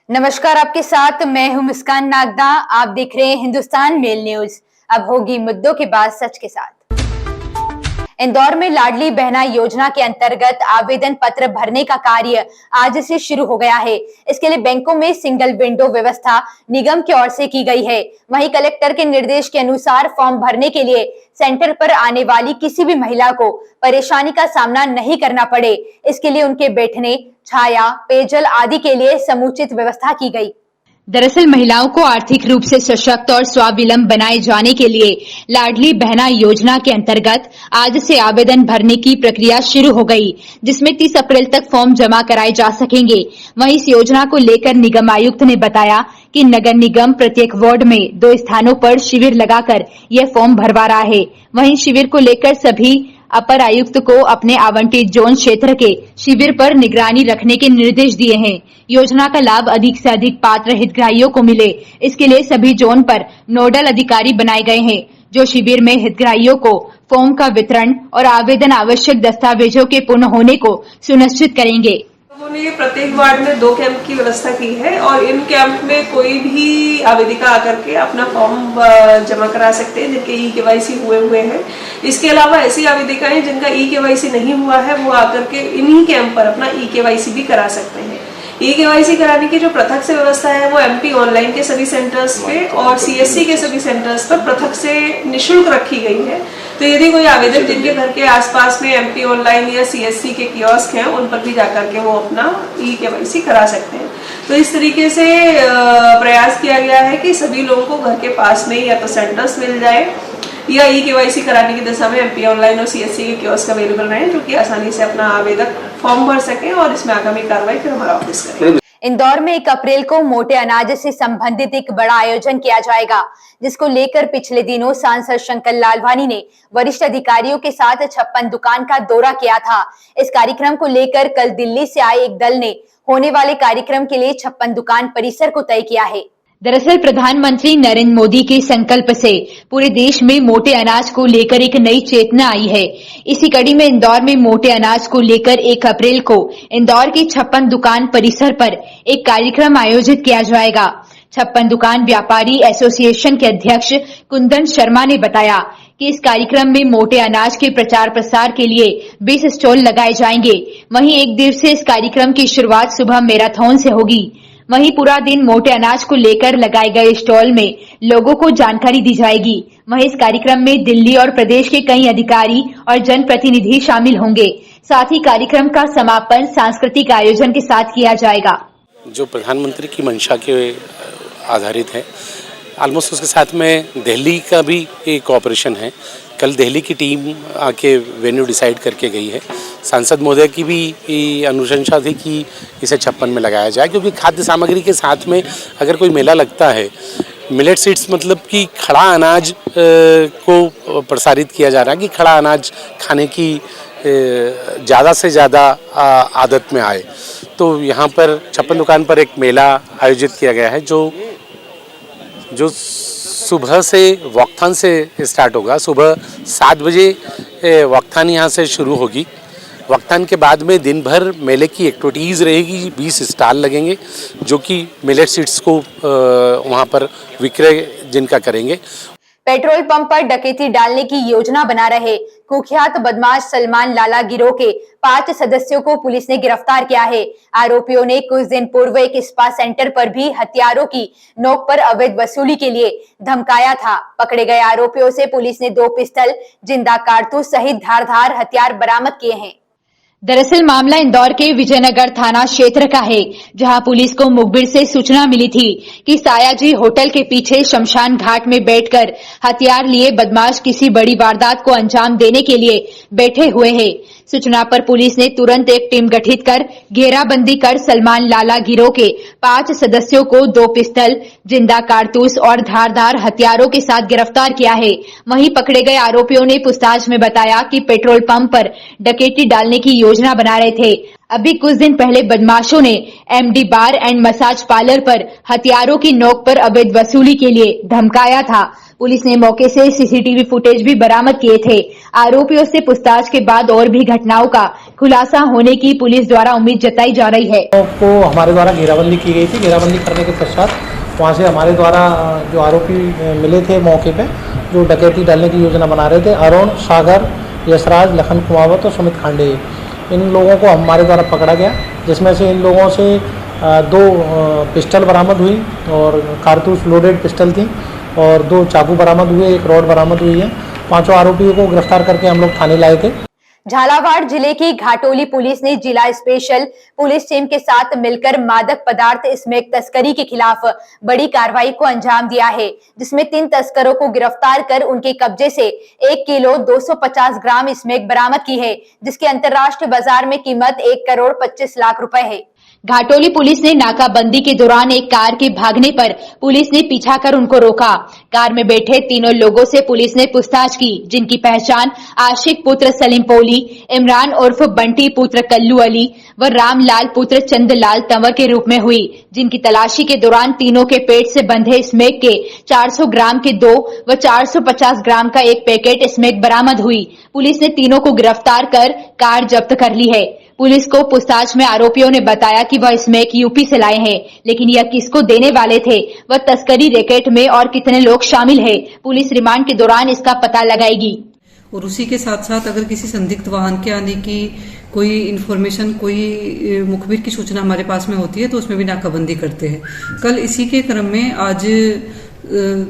नमस्कार, आपके साथ मैं हूं मुस्कान नागदा। आप देख रहे हैं हिंदुस्तान मेल न्यूज। अब होगी मुद्दों के बाद सच के साथ। इंदौर में लाडली बहना योजना के अंतर्गत आवेदन पत्र भरने का कार्य आज से शुरू हो गया है। इसके लिए बैंकों में सिंगल विंडो व्यवस्था निगम की ओर से की गई है। वहीं कलेक्टर के निर्देश के अनुसार फॉर्म भरने के लिए सेंटर पर आने वाली किसी भी महिला को परेशानी का सामना नहीं करना पड़े, इसके लिए उनके बैठने, छाया, पेयजल आदि के लिए समुचित व्यवस्था की गई। दरअसल महिलाओं को आर्थिक रूप से सशक्त और स्वावलंबी बनाए जाने के लिए लाडली बहना योजना के अंतर्गत आज से आवेदन भरने की प्रक्रिया शुरू हो गई, जिसमें 30 अप्रैल तक फॉर्म जमा कराए जा सकेंगे। वहीं इस योजना को लेकर निगम आयुक्त ने बताया कि नगर निगम प्रत्येक वार्ड में 2 स्थानों पर शिविर लगाकर यह फॉर्म भरवा रहा है। वहीं शिविर को लेकर सभी अपर आयुक्त को अपने आवंटित जोन क्षेत्र के शिविर पर निगरानी रखने के निर्देश दिए हैं। योजना का लाभ अधिक से अधिक पात्र हितग्राहियों को मिले, इसके लिए सभी जोन पर नोडल अधिकारी बनाए गए हैं, जो शिविर में हितग्राहियों को फॉर्म का वितरण और आवेदन आवश्यक दस्तावेजों के पूर्ण होने को सुनिश्चित करेंगे। उन्होंने प्रत्येक वार्ड में 2 कैंप की व्यवस्था की है और इन कैंप में कोई भी आवेदिका आकर के अपना फॉर्म जमा करा सकते हैं जिनके ई-केवाईसी हुए हैं। इसके अलावा ऐसी आवेदिकाएं जिनका ई-केवाईसी नहीं हुआ है वो आकर के इन्हीं कैंप पर अपना ई-केवाईसी भी करा सकते हैं। ई-केवाईसी कराने की जो पृथक से व्यवस्था है वो एमपी ऑनलाइन के सभी सेंटर्स पे और सीएससी के सभी सेंटर्स पर पृथक से निःशुल्क रखी गई है। तो यदि कोई आवेदक जिनके घर के आसपास में एमपी ऑनलाइन या सीएससी के कियोस्क हैं उन पर भी जाकर के वो अपना ई-केवाईसी करा सकते हैं। तो इस तरीके से प्रयास किया गया है कि सभी लोगों को घर के पास में या तो सेंटर्स मिल जाए या ई-केवाईसी कराने की दिशा में एमपी ऑनलाइन और सीएससी के कियोस्क अवेलेबल रहें, जो कि आसानी से अपना आवेदक फॉर्म भर सकें और इसमें आगामी कार्रवाई फिर हमारा ऑफिस करेगा। इंदौर में 1 अप्रैल को मोटे अनाज से संबंधित एक बड़ा आयोजन किया जाएगा, जिसको लेकर पिछले दिनों सांसद शंकर लालवानी ने वरिष्ठ अधिकारियों के साथ 56 दुकान का दौरा किया था। इस कार्यक्रम को लेकर कल दिल्ली से आए एक दल ने होने वाले कार्यक्रम के लिए 56 दुकान परिसर को तय किया है। दरअसल प्रधानमंत्री नरेंद्र मोदी के संकल्प से पूरे देश में मोटे अनाज को लेकर एक नई चेतना आई है। इसी कड़ी में इंदौर में मोटे अनाज को लेकर 1 अप्रैल को इंदौर के 56 दुकान परिसर पर एक कार्यक्रम आयोजित किया जाएगा। 56 दुकान व्यापारी एसोसिएशन के अध्यक्ष कुंदन शर्मा ने बताया कि इस कार्यक्रम में मोटे अनाज के प्रचार प्रसार के लिए 20 स्टॉल लगाए जाएंगे। वहीं 1 दिवसीय इस कार्यक्रम की शुरुआत सुबह मैराथन से होगी। वहीं पूरा दिन मोटे अनाज को लेकर लगाए गए स्टॉल में लोगों को जानकारी दी जाएगी। वहीं इस कार्यक्रम में दिल्ली और प्रदेश के कई अधिकारी और जनप्रतिनिधि शामिल होंगे। साथ ही कार्यक्रम का समापन सांस्कृतिक आयोजन के साथ किया जाएगा। जो प्रधानमंत्री की मंशा के आधारित है, ऑलमोस्ट उसके साथ में दिल्ली का भी एक ऑपरेशन है। कल दिल्ली की टीम आके वेन्यू डिसाइड करके गई है। सांसद महोदय की भी अनुशंसा थी कि इसे 56 में लगाया जाए, क्योंकि खाद्य सामग्री के साथ में अगर कोई मेला लगता है, मिलेट सीड्स मतलब कि खड़ा अनाज को प्रसारित किया जा रहा है कि खड़ा अनाज खाने की ज़्यादा से ज़्यादा आदत में आए। तो यहाँ पर 56 दुकान पर एक मेला आयोजित किया गया है जो सुबह से वॉकथॉन से स्टार्ट होगा। सुबह 7 बजे वॉकथॉन यहाँ से शुरू होगी। वॉकथॉन के बाद में दिन भर मेले की एक्टिविटीज़ रहेगी। 20 स्टॉल लगेंगे जो कि मिलेट सीड्स को वहाँ पर विक्रय जिनका करेंगे। पेट्रोल पंप पर डकैती डालने की योजना बना रहे कुख्यात बदमाश सलमान लाला गिरोह के 5 सदस्यों को पुलिस ने गिरफ्तार किया है। आरोपियों ने कुछ दिन पूर्व एक स्पा सेंटर पर भी हथियारों की नोक पर अवैध वसूली के लिए धमकाया था। पकड़े गए आरोपियों से पुलिस ने 2 पिस्टल, जिंदा कारतूस सहित धारदार हथियार बरामद किए हैं। दरअसल मामला इंदौर के विजयनगर थाना क्षेत्र का है, जहां पुलिस को मुखबिर से सूचना मिली थी कि सायाजी होटल के पीछे शमशान घाट में बैठकर हथियार लिए बदमाश किसी बड़ी वारदात को अंजाम देने के लिए बैठे हुए हैं। सूचना पर पुलिस ने तुरंत एक टीम गठित कर घेराबंदी कर सलमान लाला गिरोह के 5 सदस्यों को 2 पिस्टल, जिंदा कारतूस और धारदार हथियारों के साथ गिरफ्तार किया है। वहीं पकड़े गए आरोपियों ने पूछताछ में बताया कि पेट्रोल पंप पर डकैती डालने की योजना बना रहे थे। अभी कुछ दिन पहले बदमाशों ने MD bar and massage parlour पर हथियारों की नोक पर अवैध वसूली के लिए धमकाया था। पुलिस ने मौके से सीसीटीवी फुटेज भी बरामद किए थे। आरोपियों से पूछताछ के बाद और भी घटनाओं का खुलासा होने की पुलिस द्वारा उम्मीद जताई जा रही है। को हमारे द्वारा घेराबंदी की गई थी। घेराबंदी करने के पश्चात वहाँ से हमारे द्वारा जो आरोपी मिले थे मौके पे, जो डकैती डालने की योजना बना रहे थे, अरुण, सागर, यशराज, लखन कुमावत और सुमित खांडे, इन लोगों को हमारे द्वारा पकड़ा गया, जिसमें से इन लोगों से 2 पिस्टल बरामद हुई और कारतूस लोडेड पिस्टल थी और 2 चाकू बरामद हुए, 1 रॉड बरामद हुई है। 5 आरोपियों को गिरफ्तार करके हम लोग थाने लाए थे। झालावाड़ जिले की घाटोली पुलिस ने जिला स्पेशल पुलिस टीम के साथ मिलकर मादक पदार्थ स्मैक तस्करी के खिलाफ बड़ी कार्रवाई को अंजाम दिया है, जिसमें 3 तस्करों को गिरफ्तार कर उनके कब्जे से 1 किलो 250 ग्राम स्मैक बरामद की है, जिसकी अंतर्राष्ट्रीय बाजार में कीमत 1 करोड़ 25 लाख रुपए है। घाटोली पुलिस ने नाकाबंदी के दौरान एक कार के भागने पर पुलिस ने पीछा कर उनको रोका। कार में बैठे तीनों लोगों से पुलिस ने पूछताछ की, जिनकी पहचान आशिक पुत्र सलीम पोली, इमरान उर्फ बंटी पुत्र कल्लू अली व रामलाल पुत्र चंदलाल तंवर के रूप में हुई, जिनकी तलाशी के दौरान तीनों के पेट से बंधे स्मैक के 400 ग्राम के 2 व 450 ग्राम का 1 पैकेट स्मैक बरामद हुई। पुलिस ने तीनों को गिरफ्तार कर कार जब्त कर ली है। पुलिस को पूछताछ में आरोपियों ने बताया कि वह स्मैक यूपी से लाए हैं, लेकिन यह किसको देने वाले थे, वह तस्करी रैकेट में और कितने लोग शामिल हैं, पुलिस रिमांड के दौरान इसका पता लगाएगी। और उसी के साथ साथ अगर किसी संदिग्ध वाहन के आने की कोई इन्फॉर्मेशन, कोई मुखबिर की सूचना हमारे पास में होती है तो उसमें भी नाकाबंदी करते हैं। कल इसी के क्रम में आज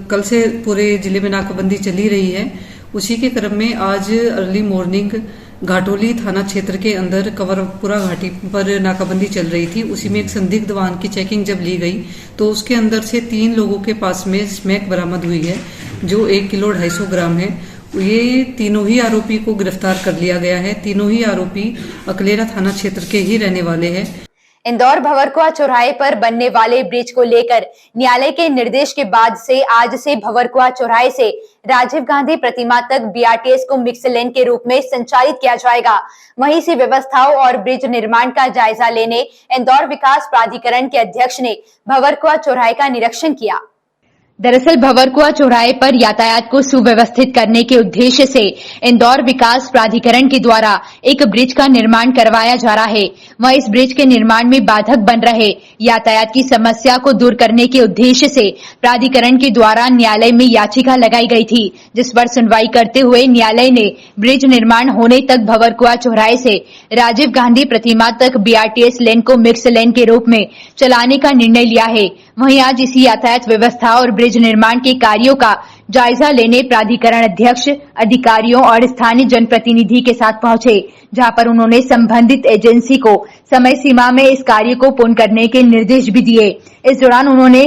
कल से पूरे जिले में नाकाबंदी चली रही है। उसी के क्रम में आज अर्ली मॉर्निंग घाटोली थाना क्षेत्र के अंदर कंवरपुरा घाटी पर नाकाबंदी चल रही थी। उसी में एक संदिग्ध वाहन की चेकिंग जब ली गई तो उसके अंदर से 3 लोगों के पास में स्मैक बरामद हुई है, जो 1 किलो 250 ग्राम है। ये तीनों ही आरोपी को गिरफ्तार कर लिया गया है। तीनों ही आरोपी अकलेरा थाना क्षेत्र के ही रहने वाले हैं। इंदौर भंवरकुआ चौराहे पर बनने वाले ब्रिज को लेकर न्यायालय के निर्देश के बाद से आज से भंवरकुआ चौराहे से राजीव गांधी प्रतिमा तक बीआरटीएस को मिक्स लेन के रूप में संचालित किया जाएगा। वहीं से व्यवस्थाओं और ब्रिज निर्माण का जायजा लेने इंदौर विकास प्राधिकरण के अध्यक्ष ने भंवरकुआ चौराहे का निरीक्षण किया। दरअसल भंवरकुआ चौराहे पर यातायात को सुव्यवस्थित करने के उद्देश्य से इंदौर विकास प्राधिकरण के द्वारा एक ब्रिज का निर्माण करवाया जा रहा है। वह इस ब्रिज के निर्माण में बाधक बन रहे यातायात की समस्या को दूर करने के उद्देश्य से प्राधिकरण के द्वारा न्यायालय में याचिका लगाई गई थी, जिस पर सुनवाई करते हुए न्यायालय ने ब्रिज निर्माण होने तक भंवरकुआ चौराहे से राजीव गांधी प्रतिमा तक बीआरटीएस लेन को मिक्स लेन के रूप में चलाने का निर्णय लिया है। वहीं आज इसी यातायात व्यवस्था और ब्रिज निर्माण के कार्यों का जायजा लेने प्राधिकरण अध्यक्ष, अधिकारियों और स्थानीय जनप्रतिनिधि के साथ पहुंचे, जहां पर उन्होंने संबंधित एजेंसी को समय सीमा में इस कार्य को पूर्ण करने के निर्देश भी दिए। इस दौरान उन्होंने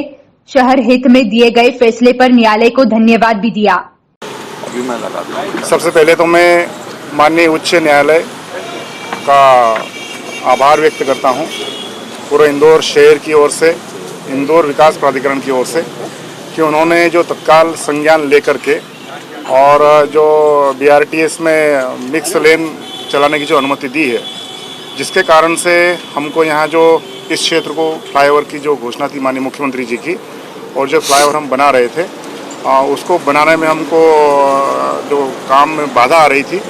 शहर हित में दिए गए फैसले पर न्यायालय को धन्यवाद भी दिया। अभी मैं लगा दूं। सबसे पहले तो मैं माननीय उच्च न्यायालय का आभार व्यक्त करता हूं, पूरे इंदौर शहर की ओर से, इंदौर विकास प्राधिकरण की ओर से, कि उन्होंने जो तत्काल संज्ञान लेकर के और जो बीआरटीएस में मिक्स लेन चलाने की जो अनुमति दी है, जिसके कारण से हमको यहाँ जो इस क्षेत्र को फ्लाईओवर की जो घोषणा थी माननीय मुख्यमंत्री जी की, और जो फ्लाईओवर हम बना रहे थे उसको बनाने में हमको जो काम में बाधा आ रही थी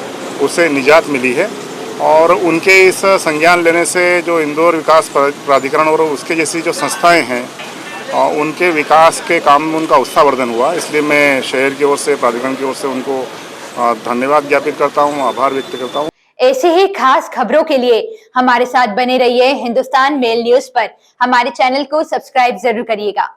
उससे निजात मिली है। और उनके इस संज्ञान लेने से जो इंदौर विकास प्राधिकरण और उसके जैसी जो संस्थाएं हैं उनके विकास के काम में उनका उत्साहवर्धन हुआ। इसलिए मैं शहर की ओर से, प्राधिकरण की ओर से उनको धन्यवाद ज्ञापित करता हूँ, आभार व्यक्त करता हूँ। ऐसी ही खास खबरों के लिए हमारे साथ बने रहिए। हिंदुस्तान मेल न्यूज पर हमारे चैनल को सब्सक्राइब जरूर करिएगा।